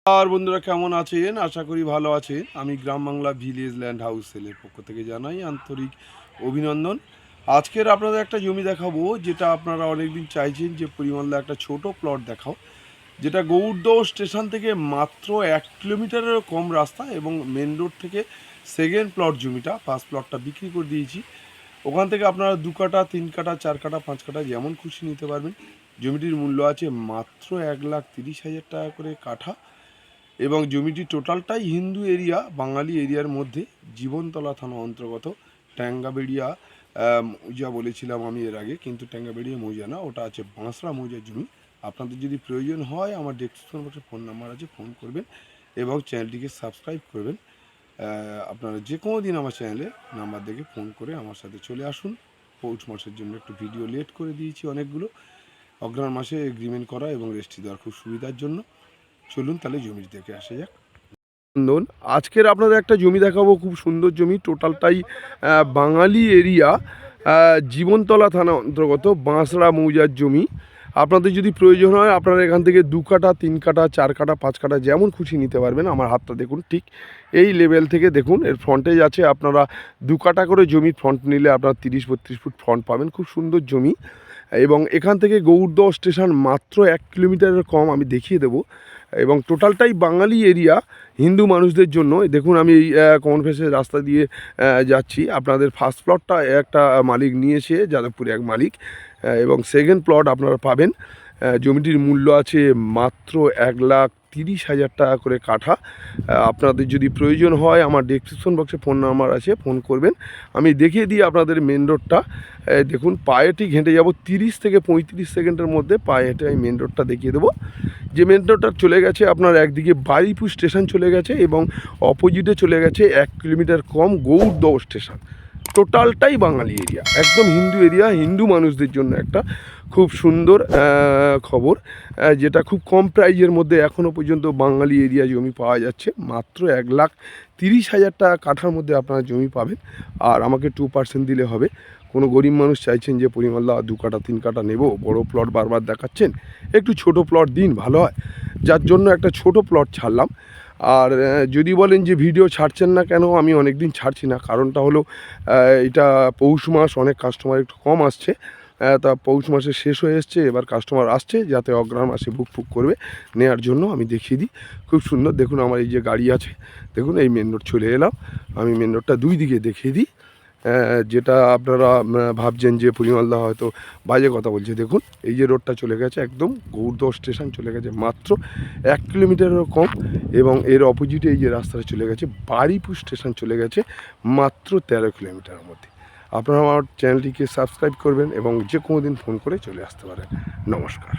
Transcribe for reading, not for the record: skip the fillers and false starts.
আর বন্ধুরা কেমন আছেন? আশা করি ভালো আছেন। আমি গ্রাম বাংলা ভিলেজ ল্যান্ড হাউস সেলের পক্ষ থেকে জানাই আন্তরিক অভিনন্দন। আজকের আপনাদের একটা জমি দেখাবো, যেটা আপনারা অনেকদিন চাইছেন যে পরিমাণে একটা ছোট প্লট দেখাও, যেটা গৌড়দহ স্টেশন থেকে মাত্র 1 কিলোমিটারেরও কম রাস্তা এবং মেন রোড থেকে সেকেন্ড প্লট জমিটা, ফার্স্ট প্লটটা বিক্রি করে দিয়েছি। ওখান থেকে আপনারা 2 কাঠা, 3 কাঠা, 4 কাঠা, 5 কাঠা যেমন খুশি নিতে পারবেন। জমিটির মূল্য আছে মাত্র 1,30,000 টাকা করে কাঠা এবং জমিটি টোটালটাই হিন্দু এরিয়া, বাঙালি এরিয়ার মধ্যে জীবনতলা থানা অন্তর্গত ট্যাঙ্গাবেড়িয়া মৌজা বলেছিলাম আমি এর আগে, কিন্তু ট্যাঙ্গাবেড়িয়া মৌজা না, ওটা আছে বাঁশড়া মৌজার জমি। আপনাদের যদি প্রয়োজন হয় আমার ডেসক্রিপশন বক্সে ফোন নাম্বার আছে, ফোন করবেন এবং চ্যানেলটিকে সাবস্ক্রাইব করবেন। আপনারা যে কোনো দিন আমার চ্যানেলে নাম্বার দেখে ফোন করে আমার সাথে চলে আসুন। পৌষ মাসের জন্য একটু ভিডিও লেট করে দিয়েছি অনেকগুলো, অগ্রহায়ণ মাসে এগ্রিমেন্ট করা এবং রেজিস্ট্রি দেওয়ার খুব সুবিধার জন্য। চলুন তাহলে জমি দেখে আসা যাক। আজকের আপনাদের একটা জমি দেখাবো, খুব সুন্দর জমি, টোটালটাই বাঙালি এরিয়া, জীবনতলা থানা অন্তর্গত বাঁশড়া মৌজার জমি। আপনাদের যদি প্রয়োজন হয় আপনারা এখান থেকে 2 কাঠা, 3 কাঠা, 4 কাঠা, 5 কাঠা যেমন খুশি নিতে পারবেন। আমার হাতটা দেখুন, ঠিক এই লেভেল থেকে দেখুন এর ফ্রন্টেজ আছে। আপনারা 2 কাঠা করে জমি ফ্রন্ট নিলে আপনারা 30-32 ফুট ফ্রন্ট পাবেন। খুব সুন্দর জমি এবং এখান থেকে গৌড়দহ স্টেশন মাত্র 1 কিলোমিটারের কম, আমি দেখিয়ে দেবো। এবং টোটালটাই বাঙালি এরিয়া, হিন্দু মানুষদের জন্য। দেখুন আমি এই কমন ফেসের রাস্তা দিয়ে যাচ্ছি। আপনাদের ফার্স্ট প্লটটা একটা মালিক নিয়েছে, যাদবপুরে এক মালিক, এবং সেকেন্ড প্লট আপনারা পাবেন। জমিটির মূল্য আছে মাত্র 1,30,000 টাকা করে কাঠা। আপনাদের যদি প্রয়োজন হয় আমার ডেসক্রিপশন বক্সে ফোন নাম্বার আছে, ফোন করবেন। আমি দেখিয়ে দিই আপনাদের মেন রোডটা। দেখুন পায়ে ঠিক হেঁটে যাব 30 থেকে 35 সেকেন্ডের মধ্যে, পায়ে হেঁটে আমি মেন রোডটা দেখিয়ে দেবো। যে মেন রোডটা চলে গেছে আপনার একদিকে বারুইপুর স্টেশন চলে গেছে এবং অপোজিটে চলে গেছে 1 কিলোমিটার কম গৌড়দহ স্টেশন। টোটালটাই বাঙালি এরিয়া, একদম হিন্দু এরিয়া, হিন্দু মানুষদের জন্য একটা খুব সুন্দর খবর, যেটা খুব কম প্রাইজের মধ্যে এখনও পর্যন্ত বাঙালি এরিয়া জমি পাওয়া যাচ্ছে। মাত্র 1,30,000 টাকা কাঠার মধ্যে আপনারা জমি পাবেন। আর আমাকে 2% দিলে হবে। কোনো গরিব মানুষ চাইছেন যে পরিমাল্লা 2 কাঠা 3 কাঠা নেব, বড় প্লট বারবার দেখাচ্ছেন, একটু ছোট প্লট দিন ভালো হয়, যার জন্য একটা ছোট প্লট ছাড়লাম। আর যদি বলেন যে ভিডিও ছাড়ছেন না কেন, আমি অনেক দিন ছাড়ছি না, কারণটা হলো এটা পৌষ মাস, অনেক কাস্টমার একটু কম আসছে। তা পৌষ মাসে শেষ হয়ে এসছে, এবার কাস্টমার আসছে যাতে অগ্রহায়ণ মাসে বুক করবে নেওয়ার জন্য। আমি দেখিয়ে দিই, খুব সুন্দর। দেখুন আমার এই যে গাড়ি আছে, দেখুন এই মেন রোড চলে এলাম। আমি মেন রোডটা 2 দিকে দেখিয়ে দিই। যেটা আপনারা ভাবছেন যে পরিমালদা হয়তো বাজে কথা বলছে, দেখুন এই যে রোডটা চলে গেছে একদম গৌড়দহ স্টেশন চলে গেছে মাত্র 1 কিলোমিটারেরও কম, এবং এর অপোজিটে এই যে রাস্তাটা চলে গেছে বারুইপুর স্টেশন চলে গেছে মাত্র 13 কিলোমিটারের মধ্যে। আপনারা আমার চ্যানেলটিকে সাবস্ক্রাইব করবেন এবং যে কোনো দিন ফোন করে চলে আসতে পারেন। নমস্কার।